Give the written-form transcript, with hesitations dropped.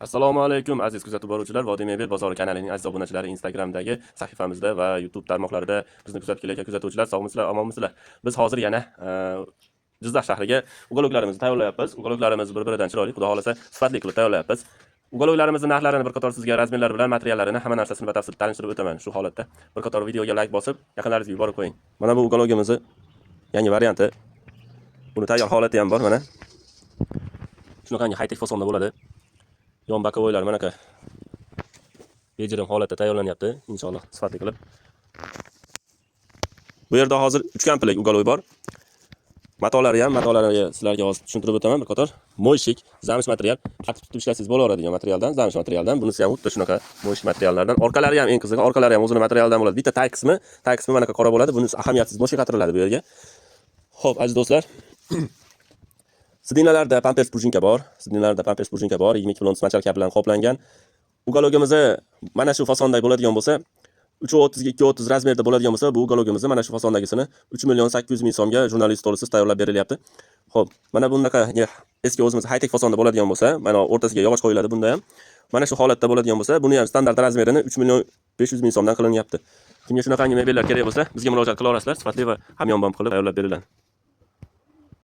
Assalomu alaykum aziz kuzatib boruvchilar. Vodiy Mebel bozori kanalining aziz obunachilari, Instagramdagi sahifamizda va YouTube tarmoqlarida bizni kuzatib kelayotgan kuzatuvchilar, sog'misizlar, omonmisizlar? Biz hozir yana Jizzax shahriga uголокlarimizni tayyorlayapmiz. Uголокlarimiz bir-biridan chiroyli, xudo xolasa sifatli qilib tayyorlayapmiz. Uголокlarimizni narxlarini bir qator sizga razmerlar bilan materiallarini hamma narsasini batafsil tanishtirib o'taman. Shu holatda bir qator videoga like bosib, yaqinlaringizga yuborib qo'ying. Mana bu uголокimizni yangi varianti. Buni tayyor holati ham bor mana. Shunaqangi high-tech fasonda bo'ladi. Yon bokovoylar mana aka bejirim holatda tayyorlanyapti, inshaalloh sifatli qilib. Bu yerda hozir 3 kamplik uголой bor. Matolariga sizlarga hozir tushuntirib o'taman bir qator. Moyshik, zamish material, qattiq tutib ishlasangiz bo'laveradigan materialdan, zamish materialdan. Bunisi ham xuddi shunaqa moyshik materiallardan. Orqalari ham eng qizig'i, orqalari ham o'zini materialdan bo'ladi. Bitta tay qismi mana qora bo'ladi. Bunisi ahamiyatsiz moyshik qatiriladi bu yerga. Xo'p, aziz do'stlar, sidinalarda pampers prujinka bor. 22 plon smachalka bilan qoplangan. Uголокimizni mana shu fasonda bo'ladigan bo'lsa, 3.30 ga 2.30 razmerda bo'ladigan bo'lsa, bu uголокimizni mana shu fasondagisini 3.800.000 so'mga jurnalist stolisiz tayyorlab berilyapti. Xo'p, mana bunaqa eski o'zimiz high-tech fasonda bo'ladigan bo'lsa, mana o'rtasiga yog'och qo'yiladi bunda ham. Mana shu holatda bo'ladigan bo'lsa, buni ham standart razmerini 3.500.000 so'mdan qilinyapti. Kimga shunaqangi mebellar kerak bo'lsa, bizga murojaat qila olasizlar, sifatli va hamyonbop qilib tayyorlab beriladi.